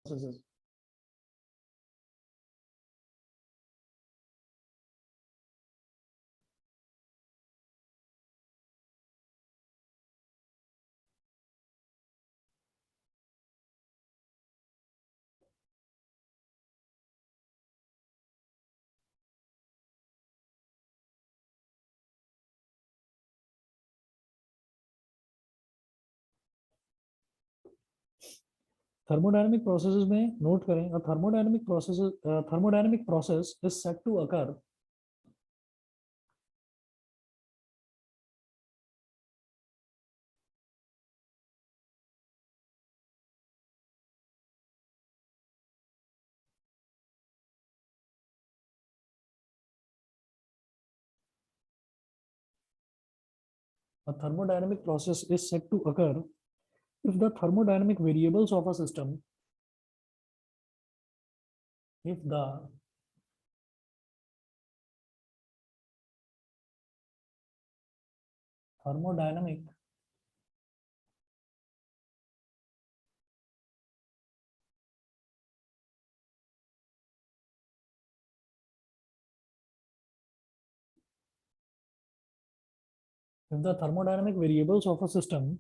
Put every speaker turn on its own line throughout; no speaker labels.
processes. Thermodynamic processes में note करें, a thermodynamic process is said to occur a thermodynamic process is said to occur if the thermodynamic variables of a system, if the thermodynamic variables of a system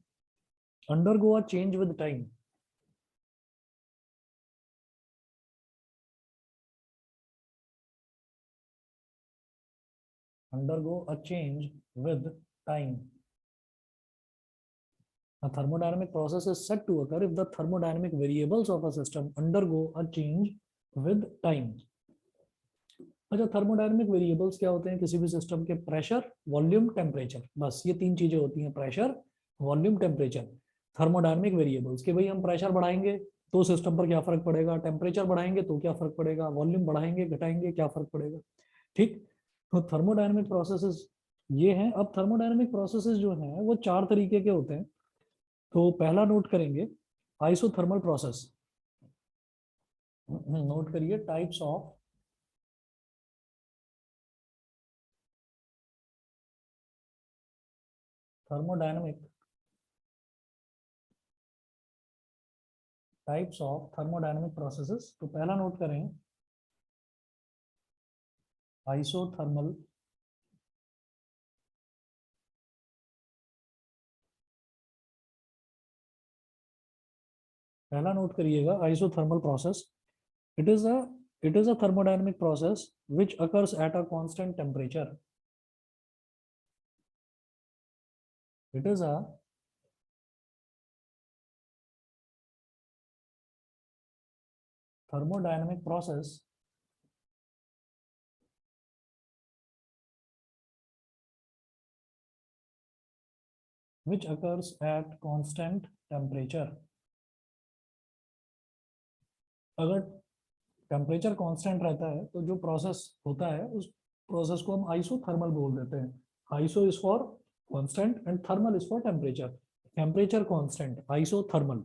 undergo a change with time. Undergo a change with time. A thermodynamic process is said to occur if the thermodynamic variables of a system undergo a change with time. अच्छा, thermodynamic variables क्या होते हैं किसी भी system के? Pressure, volume, temperature, बस ये तीन चीजें होती हैं, pressure, volume, temperature. Thermodynamic variables कि भाई हम प्रेशर बढ़ाएंगे तो सिस्टम पर क्या फर्क पड़ेगा, टेम्परेचर बढ़ाएंगे तो क्या फर्क पड़ेगा, वॉल्यूम बढ़ाएंगे घटाएंगे क्या फर्क पड़ेगा। ठीक, तो थर्मोडायनामिक प्रोसेसेस ये हैं। अब थर्मोडायनामिक प्रोसेसेस जो हैं वो चार तरीके के होते हैं। तो पहला नोट करेंगे आइसोथर्मल प्रोसेस। नोट करिए types of thermodynamic types of thermodynamic processes। तो पहला नोट करें आइसोथर्मल पहला नोट करिएगा isothermal process. It is a thermodynamic process which occurs at a constant temperature। it is a thermodynamic process which occurs at constant temperature। अगर temperature constant रहता है तो जो प्रोसेस होता है उस प्रोसेस को हम आइसोथर्मल बोल देते हैं। Iso is for constant and thermal is for temperature. Temperature constant, isothermal.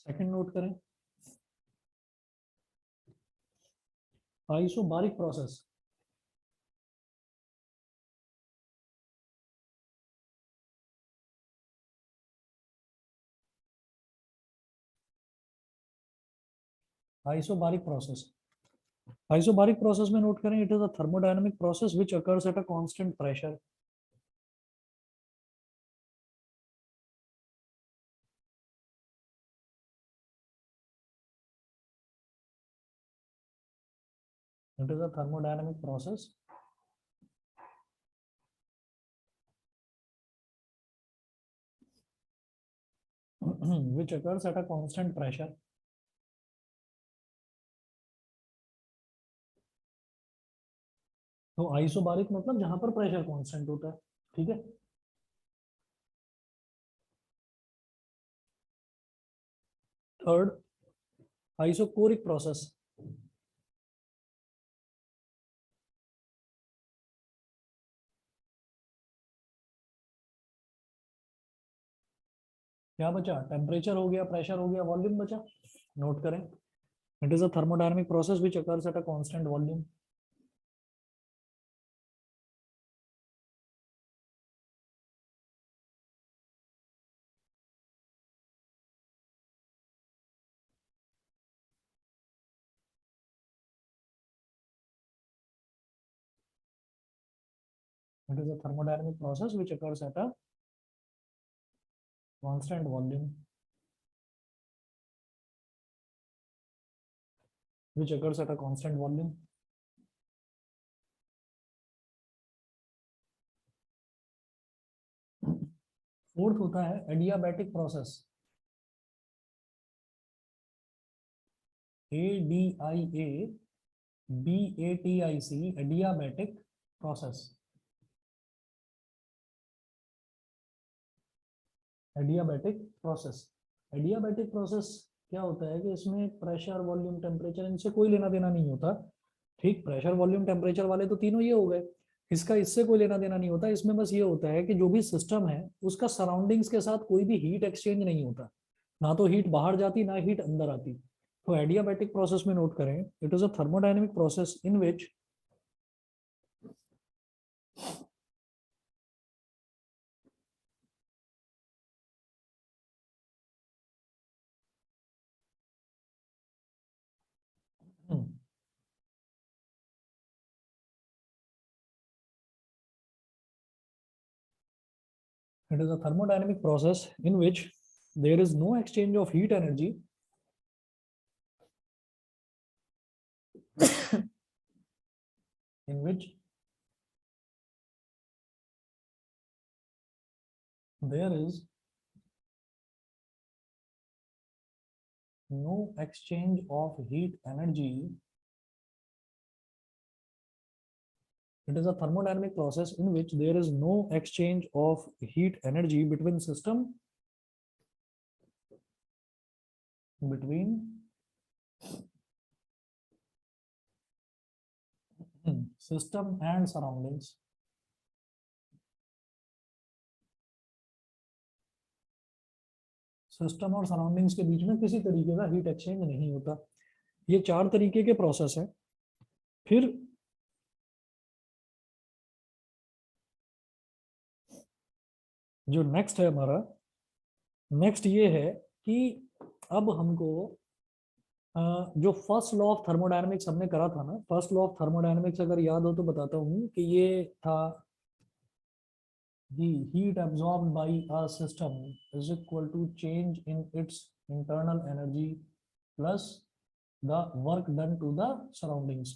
Second note करें isobaric process. Isobaric process, isobaric process में नोट करें it is a thermodynamic process which occurs at a constant pressure. It is a thermodynamic process which occurs at a constant pressure। तो isobaric मतलब जहां पर pressure constant होता है। ठीक है, थर्ड आइसोकोरिक प्रोसेस। क्या बचा? टेम्परेचर हो गया, प्रेशर हो गया, वॉल्यूम बचा। नोट करें it is a thermodynamic process which occurs at a constant volume. It is a thermodynamic process which occurs at a constant volume. Which occurs at a constant volume. Fourth होता है adiabatic process. ADIABATIC adiabatic process. Adiabatic process. Adiabatic process क्या होता है कि इसमें pressure, volume, temperature इनसे कोई लेना देना नहीं होता. ठीक, प्रेशर, वॉल्यूम, टेम्परेचर वाले तो तीनों ये हो गए. इसका इससे कोई लेना देना नहीं होता. इसमें बस ये होता है कि जो भी सिस्टम है उसका सराउंडिंग्स के साथ कोई भी हीट एक्सचेंज नहीं होता. ना तो हीट बाहर जाती ना हीट अंदर आती. तो एडियाबैटिक प्रोसेस में नोट करें, it is a thermodynamic process in which it is a thermodynamic process in which there is no exchange of heat energy in which there is no exchange of heat energy. It is a thermodynamic process in which there is no exchange of heat energy between system and surroundings. System और surroundings के बीच में किसी तरीके का heat exchange नहीं होता. ये चार तरीके के प्रोसेस है. फिर जो नेक्स्ट है हमारा, नेक्स्ट ये है कि अब हमको जो फर्स्ट लॉ ऑफ थर्मोडायनेमिक्स हमने करा था ना, फर्स्ट लॉ ऑफ थर्मोडायनेमिक्स अगर याद हो तो बताता हूँ कि ये था the heat absorbed by a system is equal to change in its internal energy plus the work done to the surroundings.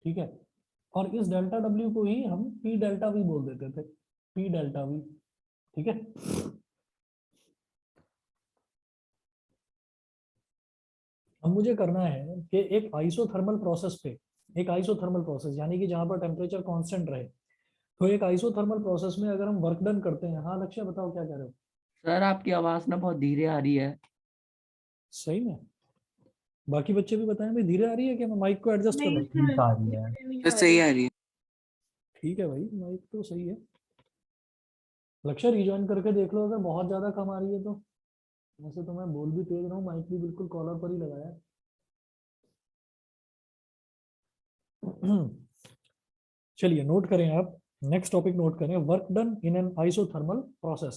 ठीक है, और इस डेल्टा डब्ल्यू को ही हम पी डेल्टा वी बोल देते थे, पी डेल्टा वी. ठीक है, अब मुझे करना है कि एक आइसोथर्मल प्रोसेस पे, एक आइसोथर्मल प्रोसेस यानी कि जहां पर टेम्परेचर कांस्टेंट रहे, तो एक आइसोथर्मल प्रोसेस में अगर हम वर्क डन करते हैं. हाँ लक्ष्य बताओ क्या कह रहे हो.
सर आपकी आवाज ना बहुत धीरे आ रही है.
सही में बाकी बच्चे भी बताएं भाई धीरे आ रही है क्या, मैं माइक को एडजस्ट कर
ठीक आ रही है.
तो सही आ रही है.
ठीक है भाई, माइक तो सही है. लक्ष्य रिजॉइन करके देख लो, अगर बहुत ज्यादा कम आ रही है तो. वैसे तो मैं बोल भी तेज रहा हूँ, माइक भी बिल्कुल कॉलर पर ही लगाया. चलिए नोट करें आप, नेक्स्ट टॉपिक नोट करें, work done in an isothermal process.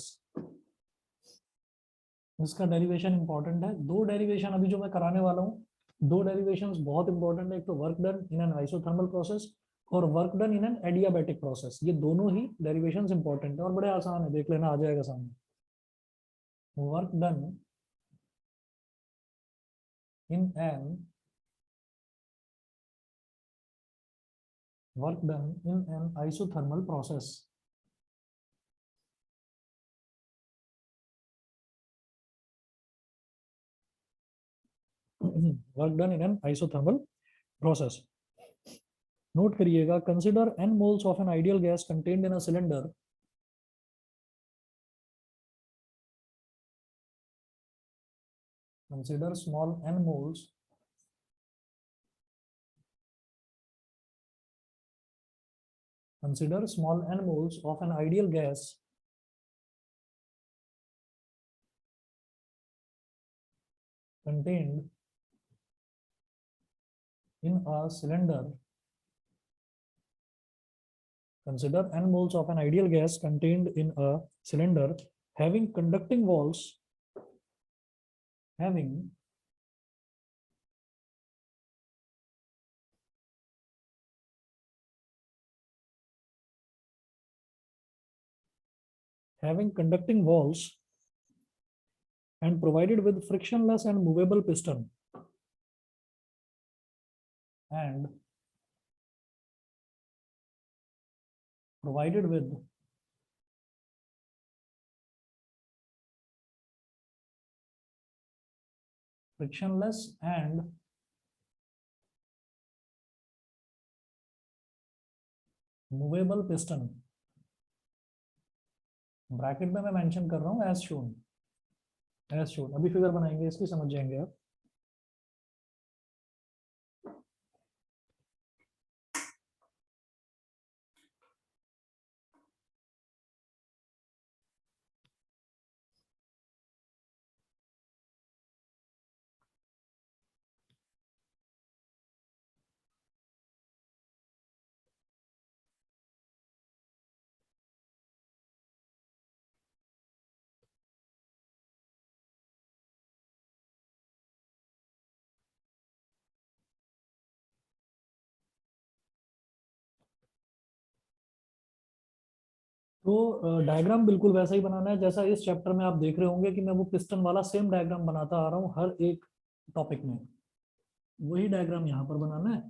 इसका डेरिवेशन इंपॉर्टेंट है. दो डेरिवेशन अभी जो मैं कराने वाला हूँ, दो डेरिवेशंस बहुत इंपॉर्टेंट है. एक तो work done in an isothermal process और work done in an adiabatic process. ये दोनों ही डेरिवेशंस इंपॉर्टेंट है और बड़े आसान है, देख लेना आ जाएगा सामने. Work done in an isothermal process. Work done in an isothermal process. Note करिएगा, consider n moles of an ideal gas contained in a cylinder. Consider small n moles of an ideal gas contained in a cylinder. Consider n moles of an ideal gas contained in a cylinder having conducting walls, having having conducting walls and provided with frictionless and movable piston and provided with frictionless and movable piston, bracket में मैं mention कर रहा हूं as shown, as shown. अभी figure बनाएंगे इसकी, समझ जाएंगे आप। तो डायग्राम बिल्कुल वैसा ही बनाना है जैसा इस चैप्टर में आप देख रहे होंगे कि मैं वो पिस्टन वाला सेम डायग्राम बनाता आ रहा हूँ हर एक टॉपिक में, वही डायग्राम यहाँ पर बनाना है।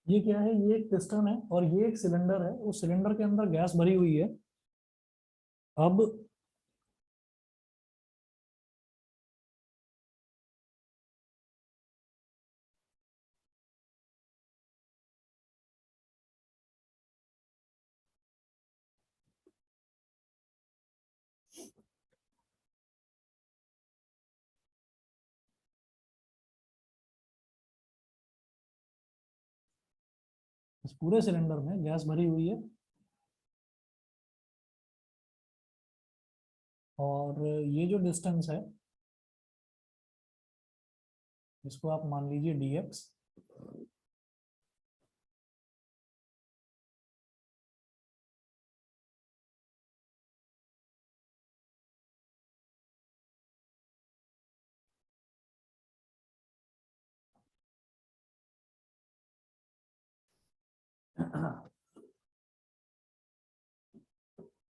ये क्या है, ये एक पिस्टन है और ये एक सिलेंडर है, उस सिलेंडर के अंदर गैस भरी हुई है। अब इस पूरे सिलेंडर में गैस भरी हुई है और ये जो डिस्टेंस है इसको आप मान लीजिए dx।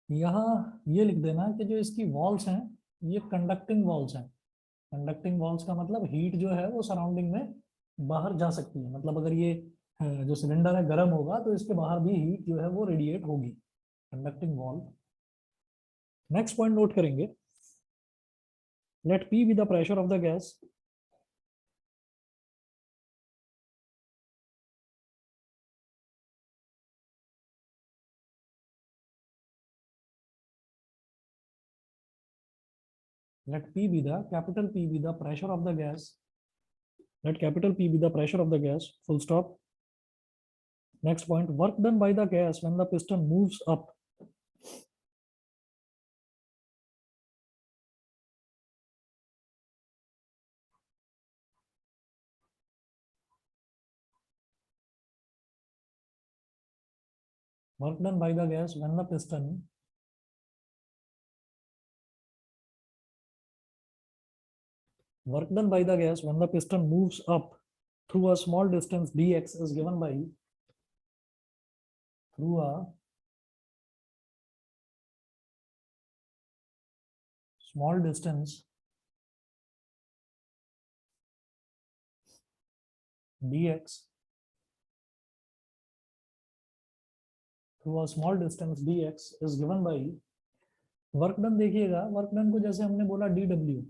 यहाँ ये लिख देना कि जो इसकी वॉल्स हैं ये कंडक्टिंग वॉल्स हैं। कंडक्टिंग वॉल्स का मतलब हीट जो है वो सराउंडिंग में बाहर जा सकती है, मतलब अगर ये जो सिलेंडर है गर्म होगा तो इसके बाहर भी हीट जो है वो रेडिएट होगी, conducting wall. Next point note करेंगे, let P be the pressure of the gas let P be the capital P be the pressure of the gas, let capital P be the pressure of the gas, full stop. Next point, work done by the gas when the piston moves up. Work done by the gas when the piston work done by the gas when the piston moves up through a small distance dx is given by through a small distance dx through a small distance dx is given by work done. देखिएगा work done को जैसे हमने बोला dw,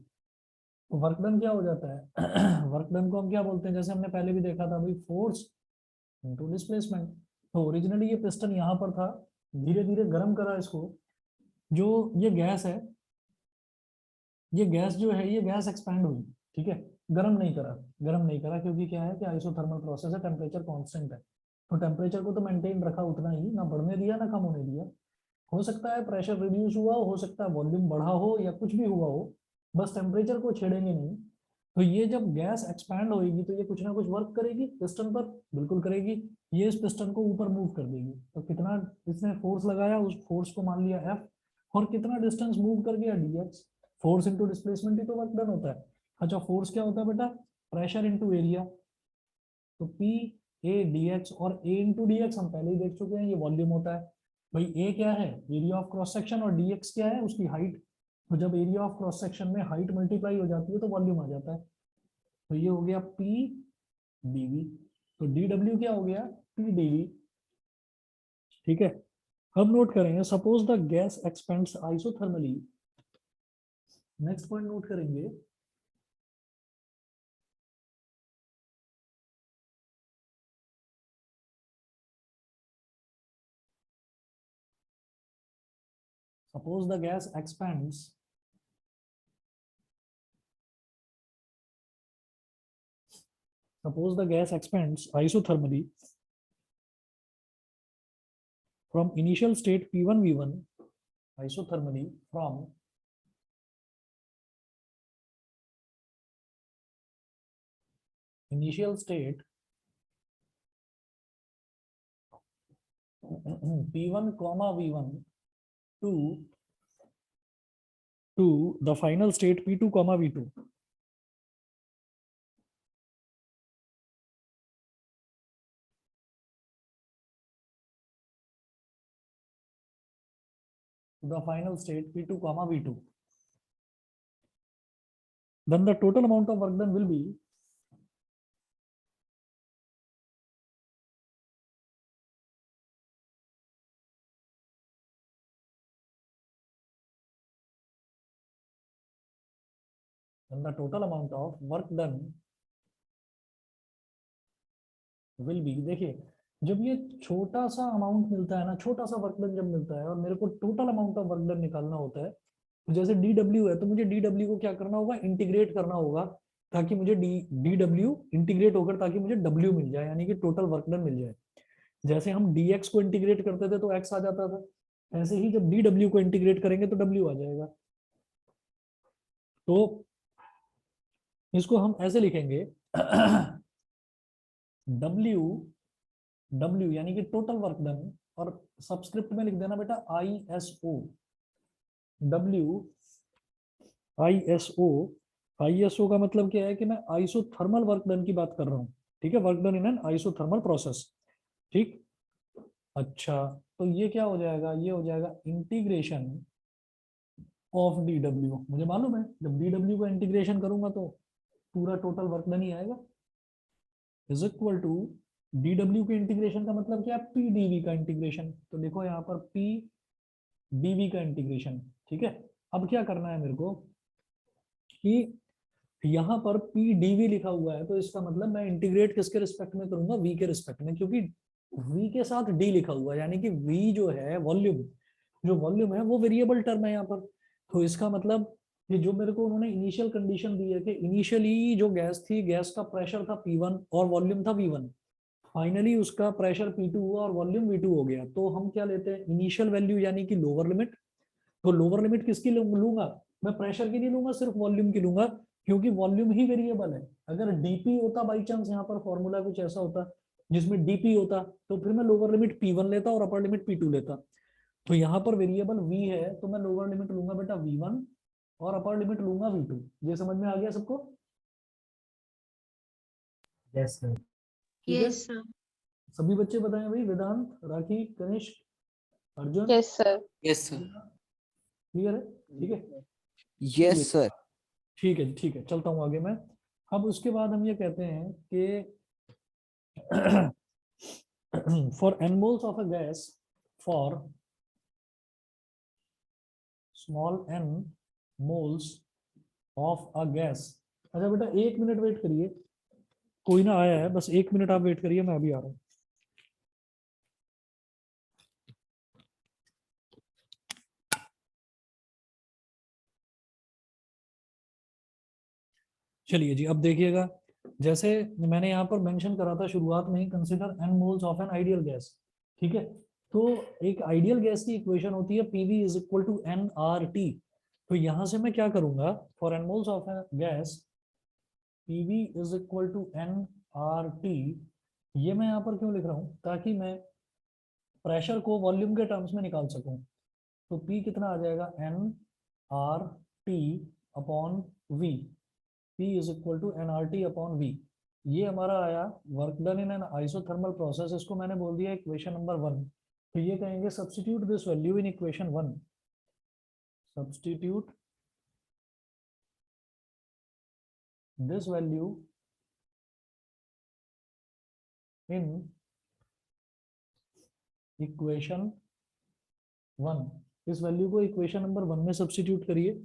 work done क्या हो जाता है work done को हम क्या बोलते हैं, जैसे हमने पहले भी देखा था भाई, फोर्स इनटू डिस्प्लेसमेंट। तो ओरिजिनली ये पिस्टन यहाँ पर था, धीरे धीरे गर्म करा इसको, जो ये गैस है, ये गैस जो है ये गैस एक्सपैंड हुई, ठीक है। गर्म नहीं करा, गर्म नहीं करा क्योंकि क्या है कि आइसोथर्मल प्रोसेस है, टेम्परेचर कांस्टेंट है, तो टेम्परेचर को तो मेंटेन रखा उतना ही, ना बढ़ने दिया ना कम होने दिया। हो सकता है प्रेशर रिड्यूस हुआ हो सकता है वॉल्यूम बढ़ा हो या कुछ भी हुआ हो, बस टेम्परेचर को छेड़ेंगे नहीं। तो ये जब गैस एक्सपैंड होगी तो ये कुछ ना कुछ वर्क करेगी पिस्टन पर, बिल्कुल करेगी। ये इस पिस्टन को ऊपर मूव कर देगी, तो कितना इसने फोर्स लगाया, उस फोर्स को मान लिया F, और कितना डिस्टेंस मूव कर गया dx। फोर्स इंटू डिस्प्लेसमेंट ही तो वर्क डन होता है। अच्छा, फोर्स क्या होता है बेटा, प्रेशर इंटू एरिया। तो P A dx, और A इंटू डी हम पहले ही देख चुके हैं, ये वॉल्यूम होता है। भाई A क्या है, एरिया ऑफ क्रॉस सेक्शन, और dx क्या है, उसकी हाइट। तो जब एरिया ऑफ क्रॉस सेक्शन में हाइट मल्टीप्लाई हो जाती है तो वॉल्यूम आ जाता है। तो ये हो गया P dv। तो dw क्या हो गया, P dv। ठीक है, अब नोट करेंगे suppose the gas expends isothermally. Next point note करेंगे, suppose the gas expands isothermally from initial state P1 V1, isothermally from initial state P1 comma V1 to the final state P2 comma V2. The final state P2 comma V2. Then the total amount of work done will be then the total amount of work done will be, देखिए जब ये छोटा सा amount मिलता है ना, छोटा सा वर्क डन जब मिलता है और मेरे को total amount of work done निकालना होता है, जैसे dw है तो मुझे dw को क्या करना होगा, इंटीग्रेट करना होगा, ताकि मुझे dw इंटीग्रेट होकर ताकि मुझे w मिल जाए, यानी कि टोटल वर्क डन मिल जाए। जैसे हम dx को इंटीग्रेट करते थे तो x आ जाता था, ऐसे ही जब dw को इंटीग्रेट करेंगे तो w आ जाएगा। तो इसको हम ऐसे लिखेंगे w यानी कि टोटल वर्क डन, और सबस्क्रिप्ट में लिख देना बेटा ISO। w ISO का मतलब क्या है कि मैं आइसोथर्मल वर्क डन की बात कर रहा हूँ। ठीक है, work done in an isothermal process. ठीक, अच्छा, तो ये क्या हो जाएगा, ये हो जाएगा इंटीग्रेशन ऑफ dw। मुझे मालूम है जब dw को इंटीग्रेशन करूंगा तो पूरा टोटल वर्क डन ही आएगा, इज इक्वल टू dw के इंटीग्रेशन का मतलब क्या है, p dv का इंटीग्रेशन। तो देखो यहाँ पर p dv का इंटीग्रेशन। ठीक है, अब क्या करना है मेरे को कि यहाँ पर p dv लिखा हुआ है, तो इसका मतलब मैं इंटीग्रेट किसके रिस्पेक्ट में करूंगा, v के रिस्पेक्ट में, क्योंकि v के साथ d लिखा हुआ है, यानी कि v जो है वॉल्यूम, जो वॉल्यूम है वो वेरिएबल टर्म है यहाँ पर। तो इसका मतलब ये जो मेरे को उन्होंने इनिशियल कंडीशन दी है कि इनिशियली जो गैस थी, गैस का प्रेशर था P1 और वॉल्यूम था V1, फाइनली उसका प्रेशर P2 हुआ और वॉल्यूम V2 हो गया। तो हम क्या लेते हैं, इनिशियल वैल्यू यानी कि लोअर लिमिट। तो लोअर लिमिट किसकी लूंगा, मैं प्रेशर की नहीं लूंगा, सिर्फ वॉल्यूम की लूंगा, क्योंकि वॉल्यूम ही वेरिएबल है। अगर डीपी होता बाई चांस, यहाँ पर फॉर्मूला कुछ ऐसा होता जिसमें डीपी होता, तो फिर मैं लोअर लिमिट P1 लेता और अपर लिमिट P2 लेता। तो यहाँ पर वेरिएबल V है, तो मैं लोअर लिमिट लूंगा बेटा V1 और अपर लिमिट लूंगा V2। ये समझ में आ गया सबको?
Yes sir.
ठीक है,
यस सर।
सभी बच्चे बताएं भाई, Vedant, Rakhi, Kanishk, Arjun,
yes sir.
Yes sir.
Clear है? ठीक है,
यस सर।
ठीक है, ठीक है, चलता हूँ आगे मैं। अब उसके बाद हम ये कहते हैं कि for n moles of a gas, for small n moles of a gas. अच्छा बेटा 1 मिनट वेट करिए, कोई ना आया है, बस 1 मिनट आप वेट करिए, मैं अभी आ रहा हूँ। चलिए जी, अब देखिएगा, जैसे मैंने यहाँ पर मेंशन करा था शुरुआत में ही, consider n moles of an ideal gas. ठीक है, तो एक आइडियल गैस की इक्वेशन होती है PV is equal to n R T. तो यहां से मैं क्या करूंगा, for n moles of gas PV is equal to n R T. ये मैं यहाँ पर क्यों लिख रहा हूँ, ताकि मैं प्रेशर को वॉल्यूम के टर्म्स में निकाल सकूं। तो P कितना आ जाएगा, n R T upon V. P is equal to n R T upon V. ये हमारा आया work done in an isothermal process. इसको मैंने बोल दिया इक्वेशन नंबर 1। तो ये कहेंगे substitute this value in equation 1। Substitute this value in equation 1। इस वैल्यू को इक्वेशन नंबर 1 में सब्स्टिट्यूट करिए।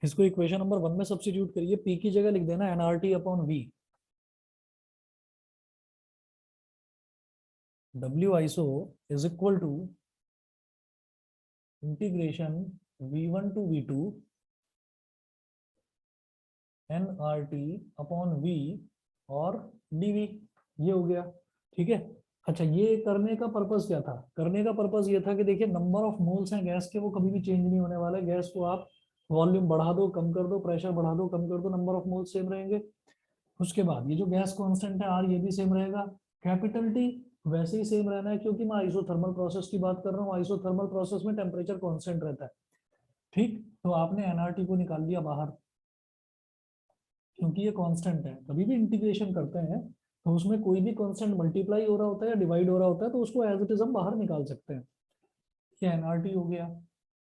इसको इक्वेशन नंबर 1 में सब्स्टिट्यूट करिए। P की जगह लिख देना nRT upon V। W iso is equal to integration V1 to V2 nRT upon V और dV। ये हो गया, ठीक है। अच्छा, ये करने का पर्पस क्या था? करने का पर्पस ये था कि देखिए नंबर ऑफ मोल्स हैं गैस के, वो कभी भी चेंज नहीं होने वाले। गैस को आप वॉल्यूम बढ़ा दो, कम कर दो, प्रेशर बढ़ा दो, कम कर दो, नंबर ऑफ मोल्स सेम रहेंगे। उसके बाद ये जो गैस कांस्टेंट है आर, ये भी सेम रहेगा। कैपिटल टी वैसे ही सेम रहना है, क्योंकि मैं आइसोथर्मल प्रोसेस की बात कर रहा हूँ। आइसोथर्मल प्रोसेस में टेम्परेचर कांस्टेंट रहता है, ठीक। तो आपने एनआरटी को निकाल दिया बाहर, क्योंकि ये कांस्टेंट है। कभी भी इंटीग्रेशन करते हैं तो उसमें कोई भी कांस्टेंट मल्टीप्लाई हो रहा होता है या डिवाइड हो रहा होता है, तो उसको एज इट इज हम बाहर निकाल सकते हैं। ये एनआरटी हो गया,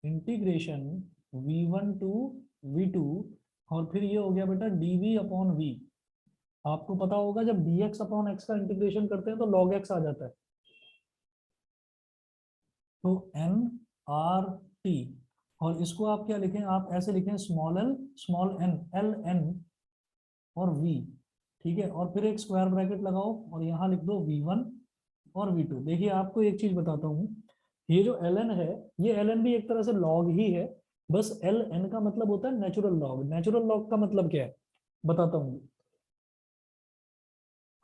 इंटीग्रेशन v1 टू v2, और फिर ये हो गया बेटा dv अपॉन v। आपको पता होगा जब dx अपॉन x का इंटीग्रेशन करते हैं तो log x आ जाता है। तो n r t, और इसको आप क्या लिखें, आप ऐसे लिखें small l small n l n और v, ठीक है। और फिर एक स्क्वायर ब्रैकेट लगाओ और यहाँ लिख दो v1 और v2। देखिए आपको एक चीज बताता हूँ, ये जो ln है, ये ln भी एक तरह से log ही है, बस ln का मतलब होता है नेचुरल लॉग। नेचुरल लॉग का मतलब क्या है बताता हूँ।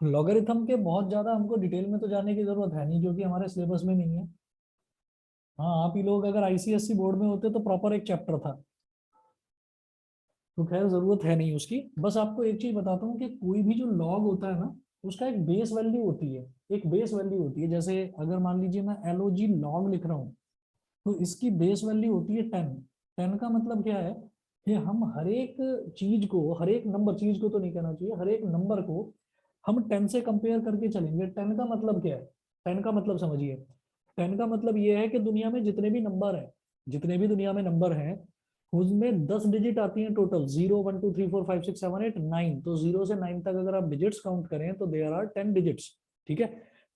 लॉगरिथम के बहुत ज्यादा हमको डिटेल में तो जाने की जरूरत है नहीं, जो कि हमारे सिलेबस में नहीं है। हाँ, आप ही लोग अगर आईसीएससी बोर्ड में होते तो प्रॉपर एक चैप्टर था, तो खैर जरूरत है नहीं उसकी। बस आपको एक चीज बताता हूँ कि कोई भी जो लॉग होता है ना, उसका एक बेस वैल्यू होती है। एक बेस वैल्यू होती है, जैसे अगर मान लीजिए मैं LOG लॉग लिख रहा हूँ, तो इसकी बेस वैल्यू होती है 10। 10 का मतलब क्या है कि हम हर एक चीज को, हर एक नंबर, चीज को तो नहीं कहना चाहिए, हर एक नंबर को हम 10 से कंपेयर करके चलेंगे। 10 का मतलब क्या है? 10 का मतलब समझिए, 10 का मतलब ये है कि दुनिया में जितने भी नंबर हैं, जितने भी दुनिया में नंबर हैं, उसमें 10 डिजिट आती हैं टोटल। 0 1 2 3 4 5 6 7 8 9। तो 0 से 9 तक अगर आप डिजिट्स काउंट करें तो देयर आर 10 डिजिट्स, ठीक है।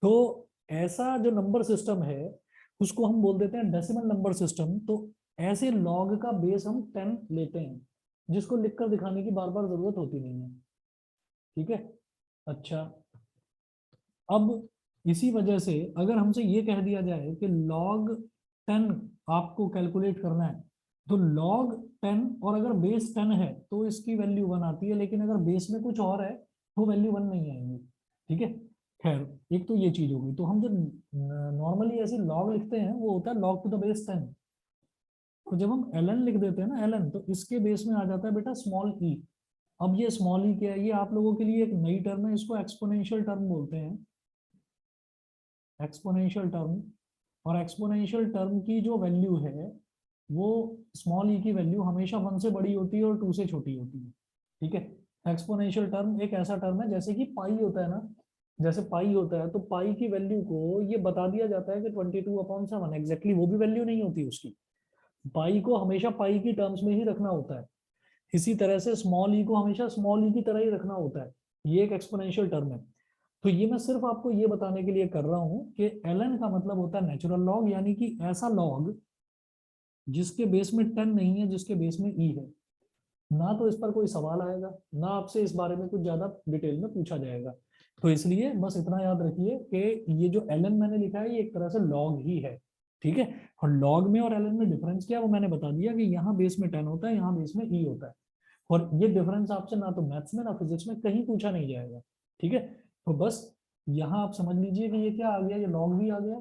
तो ऐसा जो नंबर सिस्टम है उसको हम बोल देते हैं डेसिमल नंबर सिस्टम। तो ऐसे लॉग का बेस हम 10 लेते हैं, जिसको लिखकर दिखाने की बार बार जरूरत होती नहीं है, ठीक है। अच्छा, अब इसी वजह से अगर हमसे ये कह दिया जाए कि log 10 आपको कैलकुलेट करना है, तो log 10, और अगर बेस 10 है तो इसकी वैल्यू 1 आती है, लेकिन अगर बेस में कुछ और है तो वैल्यू 1 नहीं आएंगी, ठीक है। खैर, एक तो ये चीज हो गई। तो हम जब नॉर्मली ऐसे log लिखते हैं वो होता है log टू द बेस 10। तो जब हम ln लिख देते हैं ना, ln, तो इसके बेस में आ जाता है बेटा स्मॉल e। अब ये स्मॉल ई क्या है? ये आप लोगों के लिए एक नई टर्म है, इसको एक्सपोनेंशियल टर्म बोलते हैं, एक्सपोनेंशियल टर्म। और एक्सपोनेंशियल टर्म की जो वैल्यू है वो स्मॉल ई की वैल्यू हमेशा 1 से बड़ी होती है और 2 से छोटी होती है, ठीक है। एक्सपोनेंशियल टर्म एक ऐसा टर्म है जैसे कि पाई होता है ना, जैसे पाई होता है, तो पाई की वैल्यू को ये बता दिया जाता है कि 22/7। एग्जैक्टली वो भी वैल्यू नहीं होती उसकी। पाई को हमेशा पाई की टर्म्स में ही रखना होता है। इसी तरह से स्मॉल ई को हमेशा स्मॉल ई की तरह ही रखना होता है। ये एक एक्सपोनेंशियल टर्म है। तो ये मैं सिर्फ आपको ये बताने के लिए कर रहा हूं कि ln का मतलब होता है नेचुरल लॉग, यानी कि ऐसा लॉग जिसके बेस में 10 नहीं है, जिसके बेस में e है। ना तो इस पर कोई सवाल आएगा, ना आपसे इस बारे में कुछ ज्यादा डिटेल में पूछा जाएगा। तो इसलिए बस इतना याद रखिए कि ये जो ln मैंने लिखा है ये एक तरह से log ही है, ठीक है। और log में और ln में डिफरेंस क्या है वो मैंने बता दिया कि यहाँ बेस में 10 होता है, यहाँ बेस में e होता है। और ये डिफरेंस आपसे ना तो मैथ्स में ना फिजिक्स में कहीं पूछा नहीं जाएगा, ठीक है। तो बस यहाँ आप समझ लीजिए कि ये क्या आ गया, ये log भी आ गया।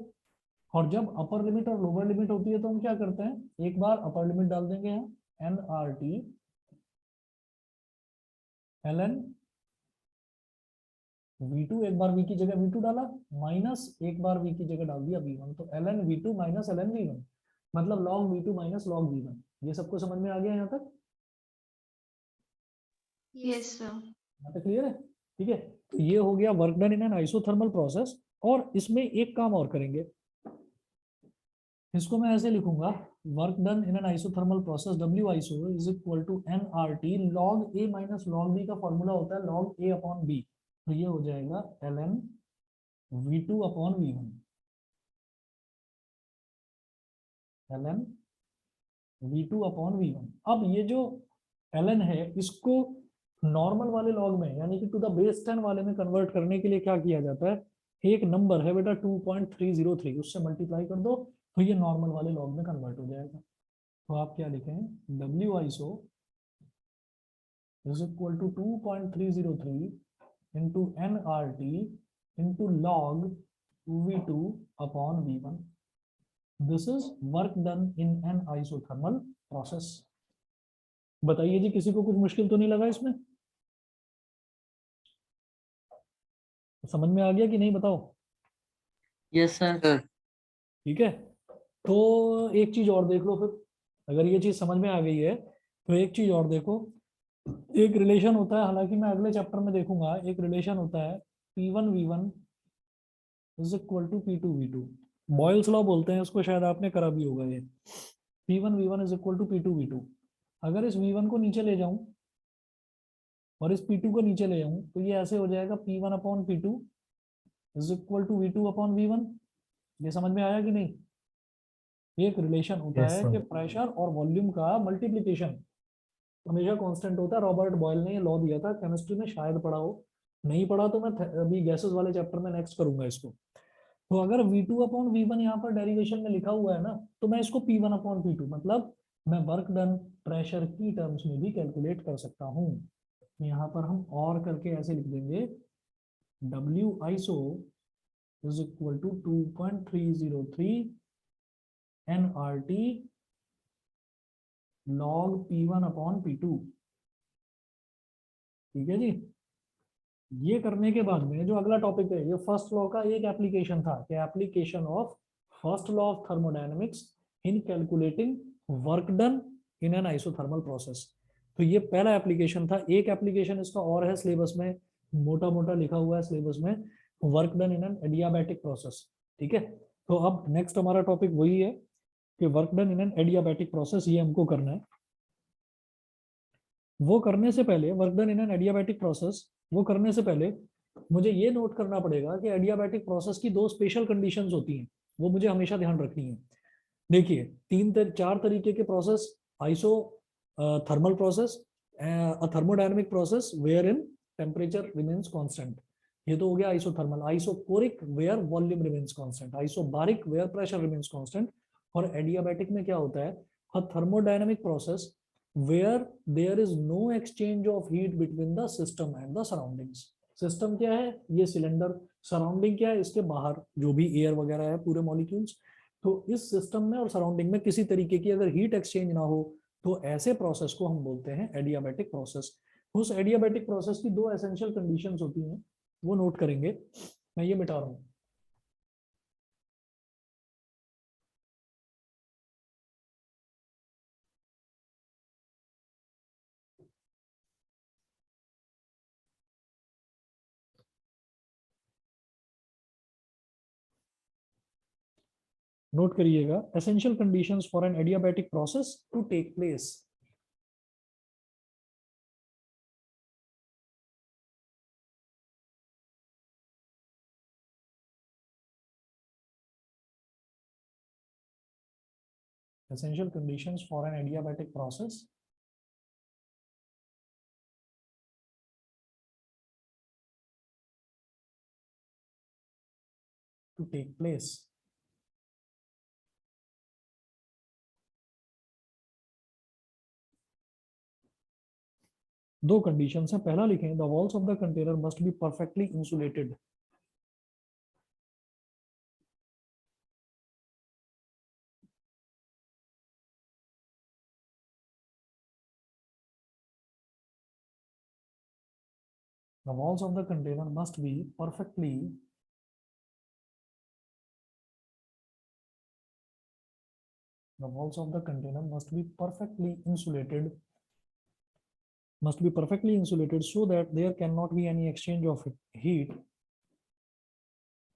और जब अपर लिमिट और लोअर लिमिट होती है तो हम क्या करते हैं, एक बार अपर लिमिट डाल देंगे यहाँ nRT ln v2, एक बार v की जगह v2 डाला, माइनस एक बार v की जगह डाल दिया v1, तो ln v2 minus ln v1, मतलब log v2 minus log v1। ये सबको समझ में आ गया यहाँ तक?
Yes sir.
यहाँ तक क्लियर है? ठीक है, तो ये हो गया work done in an isothermal process. और इसमें एक काम और करेंगे, इसको मैं ऐसे लिखूंगा, work done in an isothermal process W iso is equal to nRT log A minus log B का फॉर्मूला होता है log A अपॉन B, तो ये हो जाएगा ln V2 upon V1, ln V2 upon V1। अब ये जो ln है इसको नॉर्मल वाले लॉग में यानी कि टू द बेस 10 वाले में कन्वर्ट करने के लिए क्या किया जाता है, एक नंबर है बेटा 2.303, उससे मल्टीप्लाई कर दो तो ये नॉर्मल वाले लॉग में कन्वर्ट हो जाएगा। तो आप क्या लिखें, W iso is equal to 2.303 into nRT into log V2 upon V1। This is work done in an isothermal process. बताइए जी, किसी को कुछ मुश्किल तो नहीं लगा इसमें? समझ में आ गया कि नहीं, बताओ?
Yes sir.
ठीक है, तो एक चीज और देख लो फिर, अगर ये चीज समझ में आ गई है तो एक चीज और देखो। एक रिलेशन होता है, हालांकि मैं अगले चैप्टर में देखूंगा, एक रिलेशन होता है P1V1 is equal to P2V2। Boyle's law बोलते हैं उसको, शायद आपने करा भी होगा ये। P1V1 is equal to P2V2। अगर इस V1 को नीचे ले जाऊं और इस P2 को नीचे ले जाऊं तो ये ऐसे हो जाएगा P1 upon P2 is equal to V2 upon V1। ये समझ में आया कि नहीं? एक रिलेशन होता
Yes,
है
sir.
कि प्रेशर और वॉल्यूम का मल्टीप्लीकेशन हमेशा कांस्टेंट होता है। रॉबर्ट बॉयल ने ये लॉ दिया था, केमिस्ट्री में शायद पढ़ा हो, नहीं पढ़ा तो मैं अभी गैसेस वाले चैप्टर में नेक्स्ट करूंगा इसको। तो अगर V2 अपॉन V1 यहाँ पर डेरिवेशन में लिखा हुआ है ना, तो मैं इसको P1 अपॉन P2 मतलब मैं वर्क डन प्रेशर की टर्म्स में भी कैलकुलेट कर सकता हूँ। यहाँ पर हम और करके ऐसे लिख देंगे, W iso is equal to 2.303 nRT log P1 upon P2। ठीक है जी। ये करने के बाद में जो अगला टॉपिक है, ये फर्स्ट लॉ का एक एप्लीकेशन था, कि application of first law of thermodynamics in calculating work done in an isothermal process. तो ये पहला एप्लीकेशन था। एक एप्लीकेशन इसका और है सिलेबस में, मोटा मोटा लिखा हुआ है सिलेबस में, work done in an adiabatic process. ठीक है, तो अब नेक्स्ट हमारा टॉपिक वही है कि work done in an adiabatic process, ये हमको करना है। वो करने से पहले, work done in an adiabatic process, वो करने से पहले मुझे ये नोट करना पड़ेगा कि एडियाबैटिक प्रोसेस की दो स्पेशल कंडीशंस होती हैं, वो मुझे हमेशा ध्यान रखनी है। देखिए, चार तरीके के process, isothermal process, thermodynamic process wherein temperature remains constant, ये तो हो गया isothermal. Isochoric where volume remains constant, isobaric where pressure remains constant. और एडियाबैटिक में क्या होता है, a thermodynamic process where there is no exchange of heat between the system and the surroundings। System क्या है, ये सिलेंडर, सराउंडिंग क्या है, इसके बाहर जो भी एयर वगैरह है, पूरे मॉलिक्यूल्स। तो इस सिस्टम में और सराउंडिंग में किसी तरीके की अगर हीट एक्सचेंज ना हो तो ऐसे प्रोसेस को हम बोलते हैं एडियाबैटिक प्रोसेस। उस एडियाबैटिक प्रोसेस की दो एसेंशियल कंडीशंस होती हैं, वो नोट करेंगे। मैं ये मिटा रहा हूँ। नोट करिएगा, essential conditions for an adiabatic process to take place. Essential conditions for an adiabatic process to take place. दो कंडीशंस हैं, पहला लिखें the walls of the container must be perfectly insulated. The walls of the container must be perfectly insulated so that there cannot be any exchange of heat,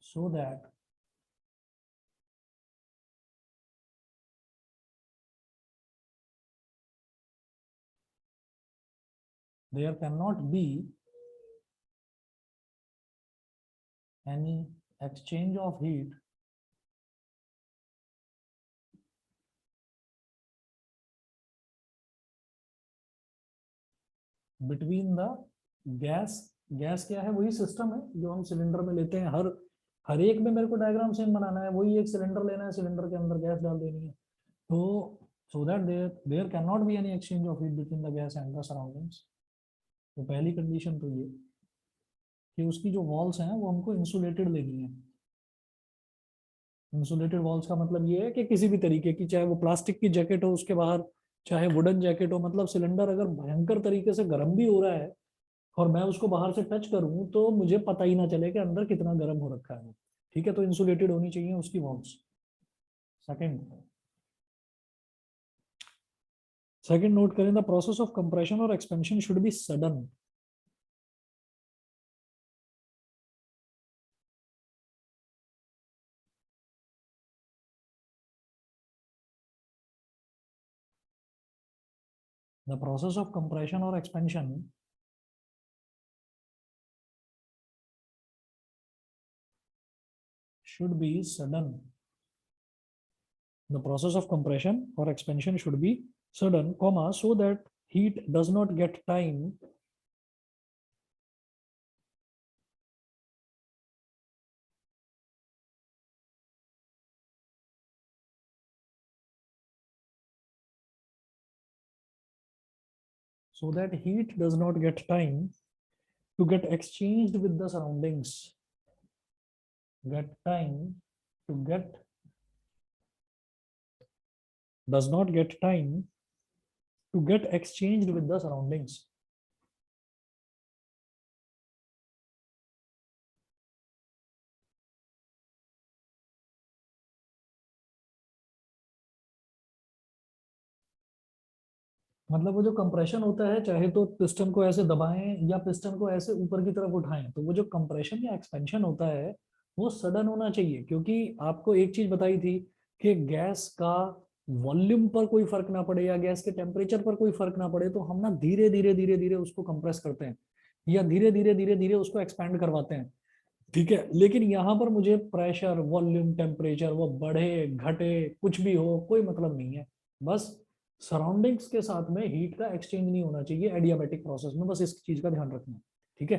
so that there cannot be any exchange of heat between the gas. Gas क्या है? वही system है जो हम cylinder में लेते हैं. हर एक में मेरे को डायग्राम सेम बनाना है. वही एक सिलेंडर लेना है, सिलेंडर के अंदर गैस डाल देनी है. तो so that there cannot be any exchange of heat between the gas and the surroundings. तो पहली कंडीशन तो ये कि उसकी जो वॉल्स हैं वो हमको इंसुलेटेड लेनी है. इंसुलेटेड वॉल्स का मतलब ये है कि किसी भी तरीके की, चाहे वो प्लास्टिक की जैकेट हो उसके बाहर, चाहे वुडन जैकेट हो, मतलब सिलेंडर अगर भयंकर तरीके से गर्म भी हो रहा है और मैं उसको बाहर से टच करूं तो मुझे पता ही ना चले कि अंदर कितना गर्म हो रखा है. ठीक है, तो इंसुलेटेड होनी चाहिए उसकी वॉल्स. सेकंड नोट करें, द प्रोसेस ऑफ कंप्रेशन और expansion should be sudden. The process of compression or expansion should be sudden. The process of compression or expansion should be sudden, comma, so that heat does not get time so that heat does not get time to get exchanged with the surroundings. Does not get time to get exchanged with the surroundings. मतलब वो जो compression होता है, चाहे तो piston को ऐसे दबाएं या पिस्टन को ऐसे ऊपर की तरफ उठाएं, तो वो जो कंप्रेशन या एक्सपेंशन होता है वो सडन होना चाहिए. क्योंकि आपको एक चीज बताई थी कि गैस का वॉल्यूम पर कोई फर्क ना पड़े या गैस के टेम्परेचर पर कोई फर्क ना पड़े, तो हम ना धीरे धीरे धीरे धीरे उसको कंप्रेस करते हैं या धीरे धीरे धीरे धीरे उसको एक्सपेंड करवाते हैं. ठीक है, लेकिन यहाँ पर मुझे प्रेशर, वॉल्यूम, टेम्परेचर वो बढ़े घटे कुछ भी हो, कोई मतलब नहीं है. बस सराउंडिंग्स के साथ में हीट का एक्सचेंज नहीं होना चाहिए एडियाबैटिक प्रोसेस में. बस इस चीज का ध्यान रखना. ठीक है,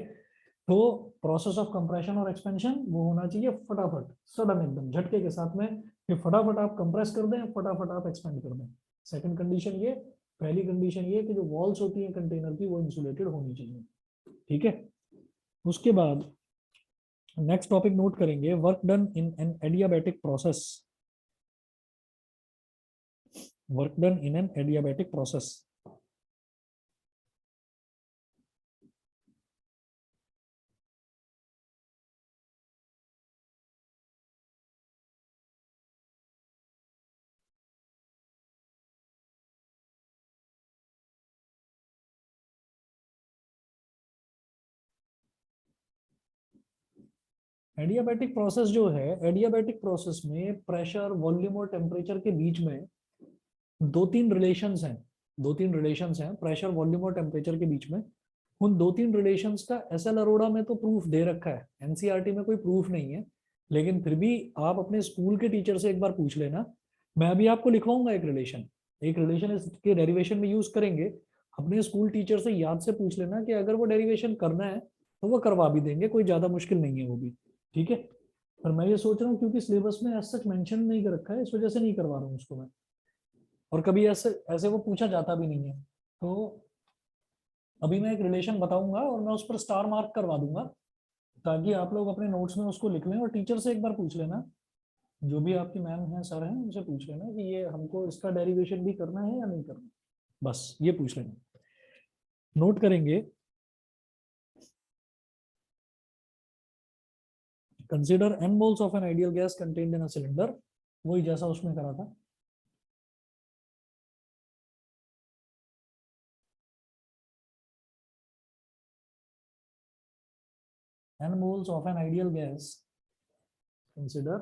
तो प्रोसेस ऑफ कंप्रेशन और एक्सपेंशन वो होना चाहिए फटाफट, सडन, एकदम झटके के साथ में, कि फटाफट आप कंप्रेस कर दें, फटाफट आप एक्सपेंड कर दें. सेकंड कंडीशन ये. पहली कंडीशन ये कि जो वॉल्स होती है कंटेनर की वो इंसुलेटेड होनी चाहिए. ठीक है, उसके बाद नेक्स्ट टॉपिक नोट करेंगे, work done in an adiabatic process. Work done in an adiabatic process. Adiabatic process जो है, एडियाबैटिक प्रोसेस में प्रेशर, वॉल्यूम और टेम्परेचर के बीच में दो तीन रिलेशंस हैं. प्रेशर, वॉल्यूम और टेम्परेचर के बीच में उन दो तीन रिलेशंस का एसएल अरोड़ा में तो प्रूफ दे रखा है, एनसीईआरटी में कोई प्रूफ नहीं है, लेकिन फिर भी आप अपने स्कूल के टीचर से एक बार पूछ लेना. मैं अभी आपको लिखवाऊंगा एक रिलेशन इसके डेरिवेशन में यूज करेंगे. अपने स्कूल टीचर से याद से पूछ लेना कि अगर वो डेरिवेशन करना है तो वो करवा भी देंगे, कोई ज्यादा मुश्किल नहीं है वो भी. ठीक है, पर मैं ये सोच रहा हूँ क्योंकि सिलेबस में ऐसा सच मेंशन नहीं कर रखा है, इस वजह से नहीं करवा रहा हूँ उसको मैं, और कभी ऐसे ऐसे वो पूछा जाता भी नहीं है। तो अभी मैं एक रिलेशन बताऊंगा और मैं उस पर स्टार मार्क करवा दूंगा, ताकि आप लोग अपने नोट्स में उसको लिख लें और टीचर से एक बार पूछ लेना, जो भी आपकी मैम है सर हैं उनसे पूछ लेना कि ये हमको इसका डेरिवेशन भी करना है या नहीं करना, बस ये पूछ लेना। नोट करेंगे, consider n moles of an ideal gas contained in a cylinder, वही जैसा उसमें करा था। n moles of an ideal gas, consider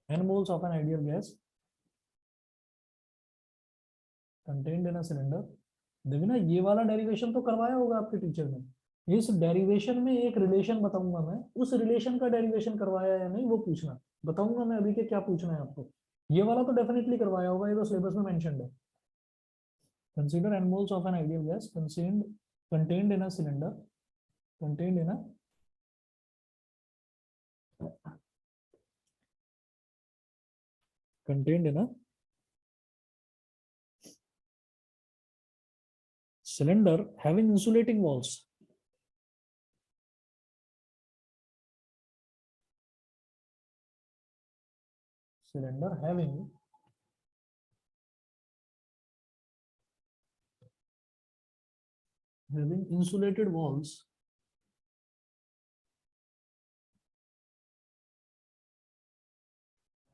n moles of an ideal gas contained in a cylinder। देखिए ना, ये वाला डेरिवेशन तो करवाया होगा आपके टीचर ने, इस डेरिवेशन में एक रिलेशन बताऊंगा मैं, उस रिलेशन का डेरिवेशन करवाया या नहीं वो पूछना, बताऊंगा मैं अभी के क्या पूछना है आपको। ये वाला तो डेफिनेटली करवाया होगा, ये तो सिलेबस में मेंशन्ड है। Consider n moles of an ideal gas contained in a cylinder, contained in a cylinder having insulating walls, cylinder having insulated walls,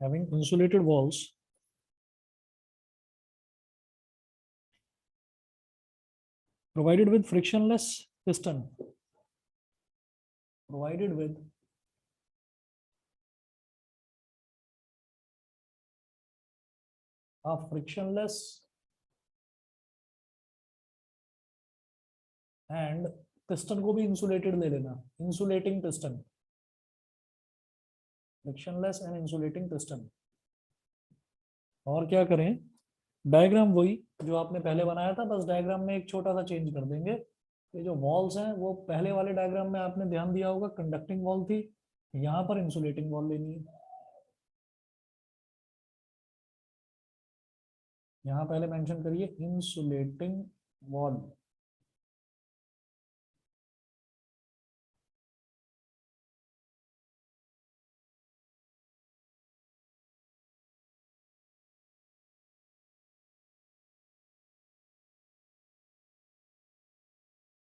having insulated walls provided with frictionless piston, provided with a frictionless and piston को भी insulated ले लेना, insulating piston, frictionless and insulating piston। और क्या करें, diagram वही जो आपने पहले बनाया था, बस डायग्राम में एक छोटा सा चेंज कर देंगे। ये जो वॉल्स हैं वो पहले वाले डायग्राम में आपने ध्यान दिया होगा कंडक्टिंग वॉल थी, यहाँ पर इंसुलेटिंग वॉल लेनी है। यहाँ पहले मेंशन करिए इंसुलेटिंग वॉल,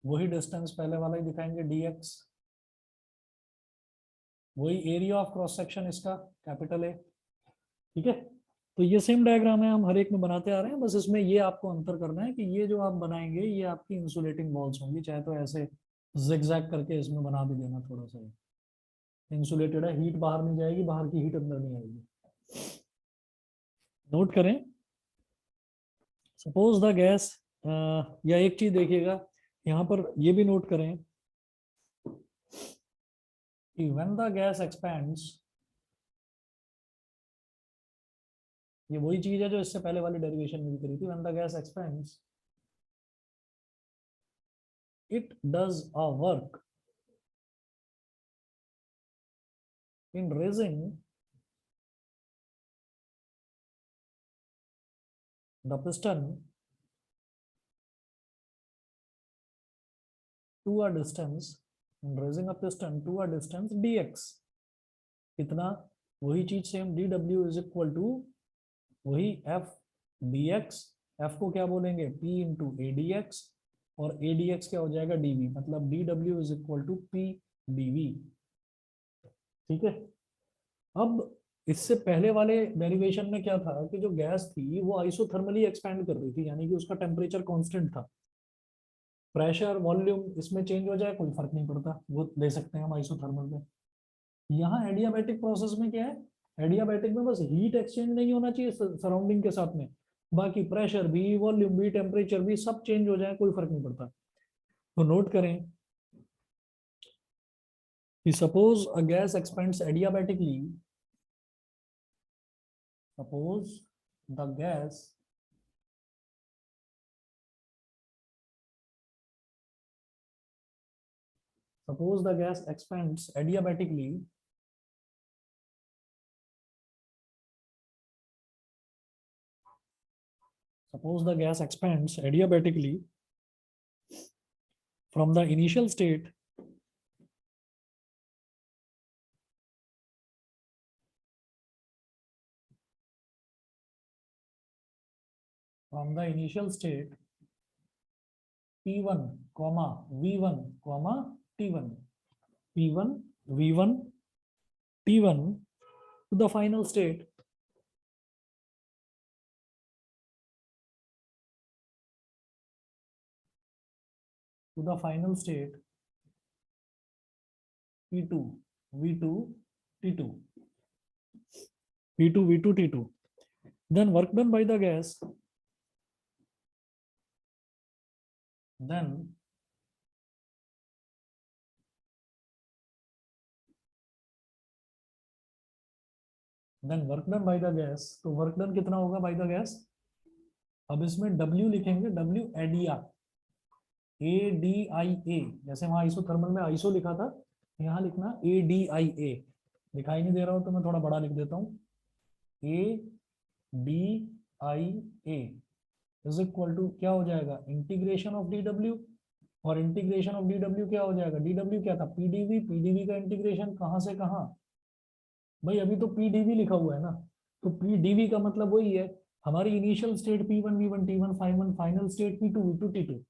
वही डिस्टेंस पहले वाला ही दिखाएंगे dx, वही एरिया ऑफ क्रॉस सेक्शन इसका कैपिटल ए। ठीक है, तो ये सेम डायग्राम है, हम हर एक में बनाते आ रहे हैं, बस इसमें ये आपको अंतर करना है कि ये जो आप बनाएंगे ये आपकी इंसुलेटिंग वॉल्स होंगी, चाहे तो ऐसे जिगजैग करके इसमें बना भी देना थोड़ा सा। इंसुलेटेड है, हीट बाहर नहीं जाएगी, बाहर की हीट अंदर नहीं आएगी। नोट करें, सपोज द गैस, या एक चीज देखिएगा यहाँ पर ये भी नोट करें कि व्हेन द गैस एक्सपैंड्स, ये वही चीज है जो इससे पहले वाली डेरिवेशन में भी करी थी, when the gas expands it does a work in raising the piston to a distance, in raising a piston to a distance dx, कितना, वही चीज same dw is equal to वही f dx, f को क्या बोलेंगे p into a d x, और a d x क्या हो जाएगा dv, मतलब dw is equal to p dv। ठीक है, अब इससे पहले वाले डेरिवेशन में क्या था कि जो गैस थी वो आइसोथर्मली एक्सपैंड कर रही थी, यानी कि उसका टेम्परेचर कांस्टेंट था, प्रेशर वॉल्यूम इसमें चेंज हो जाए कोई फर्क नहीं पड़ता, वो ले सकते हैं हम आइसोथर्मल में। यहाँ एडियाबैटिक प्रोसेस में क्या है, एडियाबैटिक में बस हीट एक्सचेंज नहीं होना चाहिए सराउंडिंग के साथ में, बाकी प्रेशर भी, वॉल्यूम भी, टेम्परेचर भी सब चेंज हो जाए कोई फर्क नहीं पड़ता। तो नोट करें कि suppose a gas expands adiabatically, suppose the gas suppose the gas expands adiabatically from the initial state P1, V1, T1, P1, V1, T1 to the final state P2, V2, T2, P2, V2, T2. Then work done by the gas, then work done by the gas, तो work done कितना होगा by the gas? अब इसमें W लिखेंगे, W एडिया, ADIA, जैसे वहां isothermal में iso लिखा था, यहाँ लिखना ADIA। दिखाई नहीं दे रहा हो तो मैं थोड़ा बड़ा लिख देता हूँ, ADIA इज इक्वल टू क्या हो जाएगा, इंटीग्रेशन ऑफ DW, और इंटीग्रेशन ऑफ DW क्या हो जाएगा, DW क्या था, PdV, PdV का इंटीग्रेशन कहाँ से कहाँ भाई, अभी तो PdV लिखा हुआ है ना, तो PdV का मतलब वही है, हमारी initial state P1, V1, T1, final state P2, V2, T2।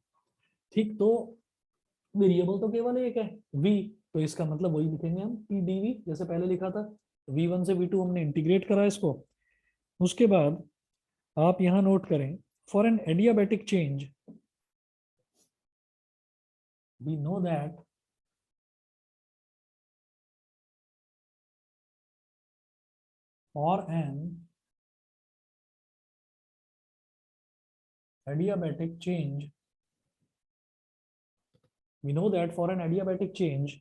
ठीक, तो वेरिएबल तो केवल एक है V, तो इसका मतलब वही लिखेंगे हम PdV, जैसे पहले लिखा था, V1 से V2 हमने इंटीग्रेट करा इसको। उसके बाद आप यहां नोट करें, for an adiabatic change we know that for an adiabatic change, we know that for an adiabatic change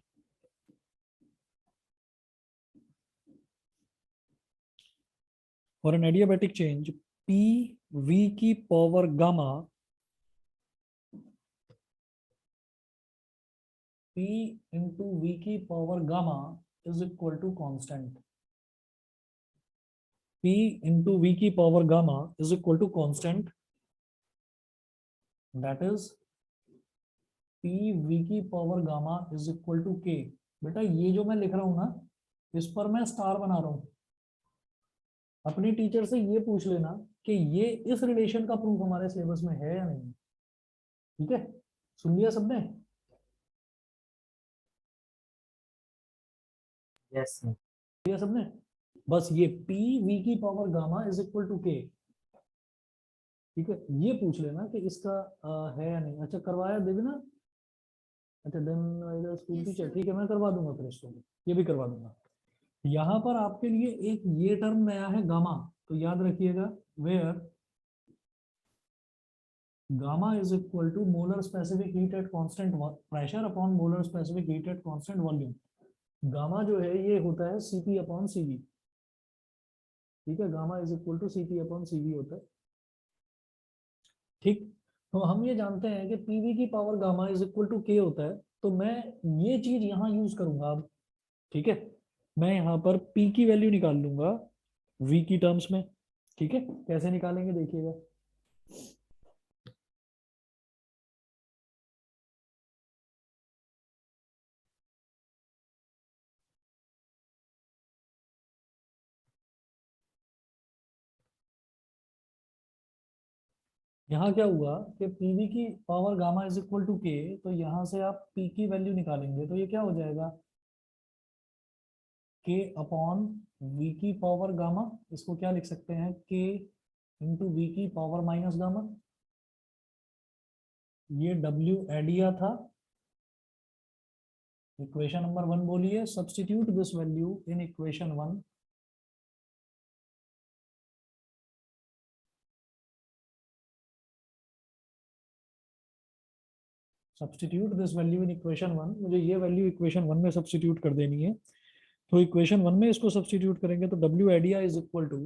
P V की power gamma, P into V की power gamma is equal to constant, P into V की power gamma is equal to constant, that is P V की power gamma is equal to K। बेटा ये जो मैं लिख रहा हूं ना, इस पर मैं स्टार बना रहा हूं, अपने टीचर से ये पूछ लेना कि ये इस रिलेशन का प्रूफ हमारे सिलेबस में है या नहीं। ठीक है, सुन लिया सबने?
Yes, sir.
लिया सबने? बस ये P V की power gamma is equal to K, ठीक है, ये पूछ लेना कि इसका है या नहीं। अच्छा करवाया देवी ना? अच्छा देन स्कूल टीचर, ठीक है, मैं करवा दूंगा फिर इसको, ये भी करवा दूंगा। यहाँ पर आपके लिए एक ये टर्म नया है गामा, तो याद रखिएगा, where gamma is equal to molar specific heat at constant pressure upon molar specific heat at constant volume. Gamma जो है ये होता है Cp अपॉन Cv, ठीक है, gamma is equal to Cp upon Cv होता है। ठीक, तो हम ये जानते हैं कि पीवी की power gamma is equal to K होता है, तो मैं ये चीज यहाँ यूज करूंगा अब। ठीक है, मैं यहाँ पर पी की वैल्यू निकाल लूंगा वी की टर्म्स में। ठीक है, कैसे निकालेंगे देखिएगा, यहाँ क्या हुआ कि पीवी की power gamma is equal to K, तो यहाँ से आप पी की वैल्यू निकालेंगे तो ये क्या हो जाएगा, के अपॉन वी की पावर गामा, इसको क्या लिख सकते हैं, के इंटू वी की पावर माइनस गामा। ये डब्ल्यू एडिया था, इक्वेशन नंबर 1 बोलिए, substitute this value in equation 1, substitute this value in equation 1, मुझे ये वैल्यू इक्वेशन 1 में सब्स्टिट्यूट कर देनी है। तो इक्वेशन 1 में इसको सब्स्टिट्यूट करेंगे तो W adia is equal to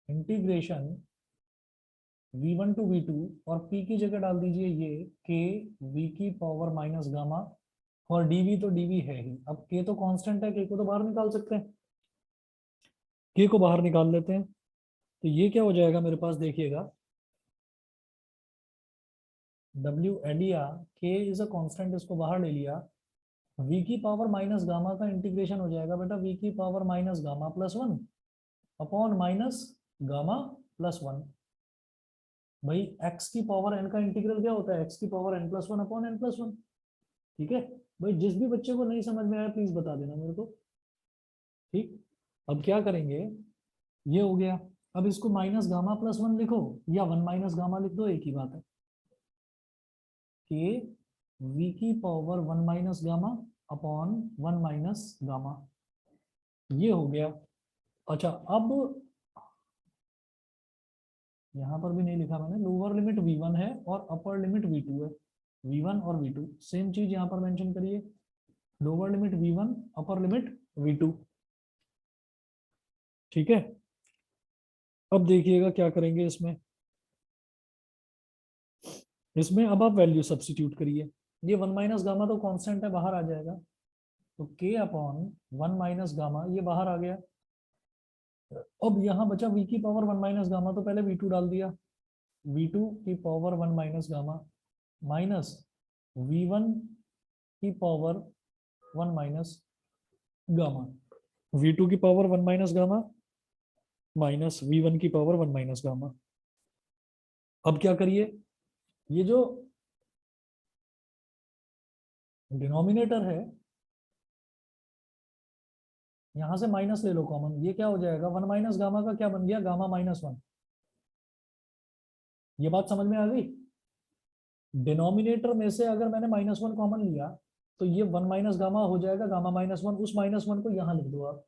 integration v1 to v2 और p की जगह डाल दीजिए ये k v की पावर माइनस गामा, और dv तो dv है ही। अब k तो कांस्टेंट है, k को तो बाहर निकाल सकते हैं, k को बाहर निकाल लेते हैं। तो ये क्या हो जाएगा मेरे पास, देखिएगा w एडिया k is a constant, इसको बाहर ले लिया, v की पावर माइनस गामा का इंटीग्रेशन हो जाएगा बेटा v की power minus gamma plus 1 upon minus gamma plus 1। भाई x की पावर n का इंटीग्रल क्या होता है, x की power n plus 1 upon n plus 1। ठीक है भाई, जिस भी बच्चे को नहीं समझ में आया प्लीज बता देना मेरे को। ठीक, अब क्या करेंगे, ये हो गया। अब इसको माइनस गामा प्लस 1 लिखो या 1 माइनस गामा लिख दो, एक ही बात है। के v की power 1 minus gamma upon 1 minus gamma, ये हो गया। अच्छा, अब यहां पर भी नहीं लिखा मैंने, लोअर लिमिट v1 है और अपर लिमिट v2 है। v1 और v2 सेम चीज यहां पर मेंशन करिए, lower limit v1 upper limit v2। ठीक है, अब देखिएगा क्या करेंगे इसमें। इसमें अब आप वैल्यू सब्स्टिट्यूट करिए, ये 1 माइनस गामा तो कांस्टेंट है, बाहर आ जाएगा, तो k अपॉन 1 माइनस गामा ये बाहर आ गया। अब यहाँ बचा v की पावर 1 माइनस गामा, तो पहले v2 डाल दिया, v2 की power 1 minus gamma minus v1 की पावर 1 माइनस गामा, v2 की power 1 minus gamma minus v1 की पावर 1 माइनस गामा। अब क्या करिए, ये जो डिनोमिनेटर है यहां से माइनस ले लो कॉमन, ये क्या हो जाएगा, 1 माइनस गामा का क्या बन गया, गामा माइनस 1। ये बात समझ में आ गई। डिनोमिनेटर में से अगर मैंने माइनस 1 कॉमन लिया तो ये 1 माइनस गामा हो जाएगा, गामा माइनस 1, उस माइनस 1 को यहां लिख दो आप।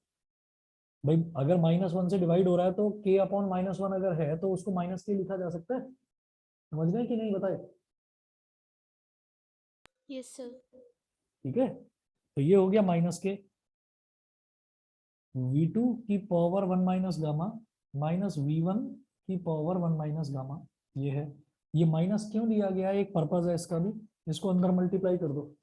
भाई अगर माइनस 1 से डिवाइड हो रहा है तो k अपॉन माइनस 1 अगर है तो उसको माइनस के लिखा जा सकता है। समझ गए कि नहीं बताए।
Yes sir.
ठीक है, तो ये हो गया माइनस के, v2 की power 1 minus gamma minus v1 की पावर 1 माइनस गामा, ये है। ये माइनस क्यों लिया गया है, एक पर्पज है इसका भी, इसको अंदर मल्टीप्लाई कर दो।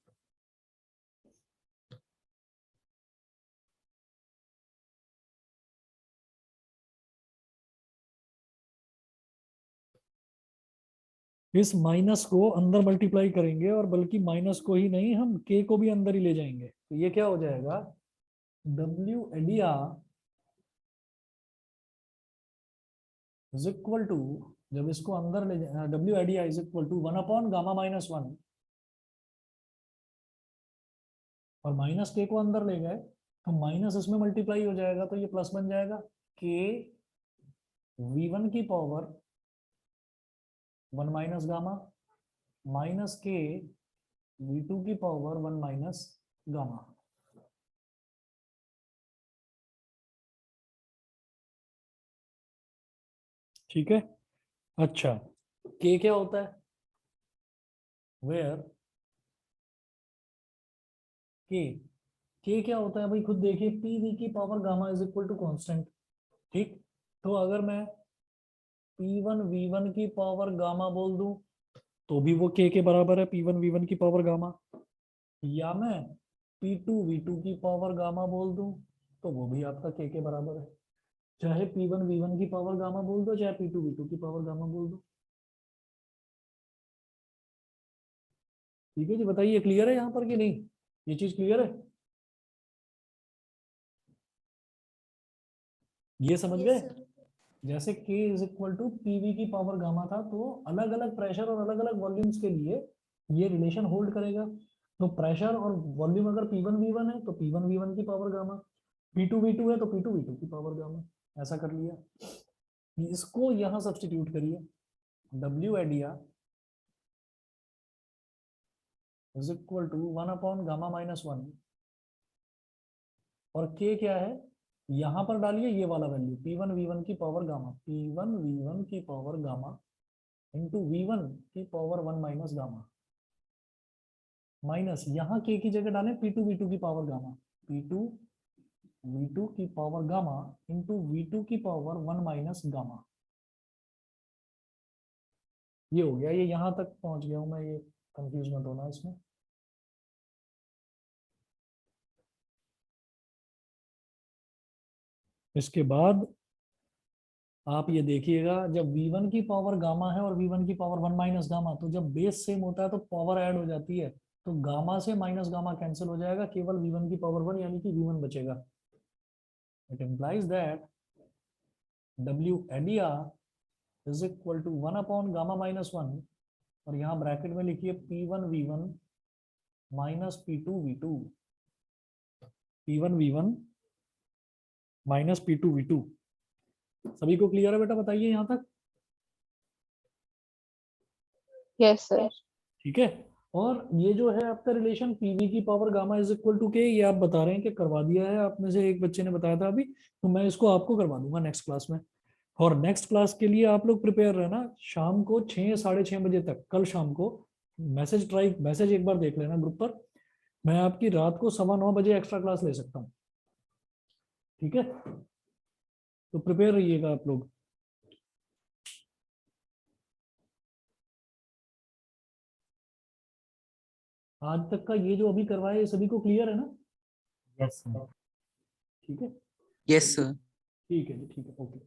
इस माइनस को अंदर मल्टीप्लाई करेंगे, और बल्कि माइनस को ही नहीं, हम k को भी अंदर ही ले जाएंगे, तो ये क्या हो जाएगा, w adia is equal to, जब इसको अंदर ले जाए, w adia is equal to 1 upon gamma minus 1, और माइनस के को अंदर ले गए तो माइनस इसमें मल्टीप्लाई हो जाएगा, तो ये प्लस बन जाएगा, के v1 की पावर 1 माइनस गामा माइनस के v2 की पावर 1 माइनस गामा। ठीक है, अच्छा के क्या होता है, वेयर के, के क्या होता है भाई खुद देखिए, पी वी की power gamma is equal to constant. ठीक, तो अगर मैं P1 V1 की पावर गामा बोल दूं तो भी वो के बराबर है, P1 V1 की पावर गामा, या मैं P2 V2 की पावर गामा बोल दूं तो वो भी आपका के बराबर है। चाहे P1 V1 की पावर गामा बोल दो, चाहे P2 V2 की पावर गामा बोल दो। ठीक है जी, बताइए क्लियर है यहाँ पर कि नहीं, ये चीज क्लियर है, ये समझ
यस
गए।
सर।
जैसे K is equal to PV की पावर गामा था, तो अलग अलग प्रेशर और अलग अलग वॉल्यूम्स के लिए ये रिलेशन होल्ड करेगा। तो प्रेशर और वॉल्यूम अगर P1 V1 है तो P1 V1 की पावर गामा, P2 V2 है तो P2 V2 की पावर गामा, ऐसा कर लिया। इसको यहाँ सब्सटीट्यूट करिए, W adia is equal to 1 upon gamma minus 1, और K क्या है, यहां पर डालिए ये वाला वैल्यू, P1 V1 की पावर गामा, P1 V1 की पावर गामा इंटू V1 की पावर 1 माइनस गामा, माइनस यहाँ के की जगह डालें P2 V2 की पावर गामा, P2 V2 की पावर गामा इंटू V2 की पावर 1 माइनस गामा। ये हो गया, ये यहाँ तक पहुंच गया हूं मैं, ये कंफ्यूज मत होना इसमें। इसके बाद आप ये देखिएगा, जब v1 की पावर गामा है और v1 की पावर 1 माइनस गामा, तो जब बेस सेम होता है तो पावर ऐड हो जाती है, तो गामा से माइनस गामा कैंसिल हो जाएगा, केवल v1 की पावर 1 यानी कि v1 बचेगा। It implies that w ADR is equal to 1 upon gamma minus 1, और यहाँ ब्रैकेट में लिखिए p1 v1 minus p2 v2, p1 v1 minus p2 v2। सभी को क्लियर है बेटा, बताइए यहाँ तक?
Yes sir.
ठीक है। और ये जो है आपका रिलेशन पीवी की power gamma is equal to K, ये आप बता रहे हैं कि करवा दिया है आप में से एक बच्चे ने बताया था अभी, तो मैं इसको आपको करवा दूंगा नेक्स्ट क्लास में। और नेक्स्ट क्लास के लिए आप लोग प्रिपेयर रहना, शाम को 6 साढ़े 6 बजे तक, कल शाम को मैसेज एक बार देख लेना ग्रुप पर, मैं आपकी रात को 9:15 बजे एक्स्ट्रा क्लास ले सकता हूँ। ठीक है, तो प्रिपेयर रहिएगा आप लोग। आज तक का ये जो अभी करवाया ये सभी को क्लियर है ना?
Yes, sir.
ठीक है,
Yes, sir.
ठीक है जी, ठीक है, ओके।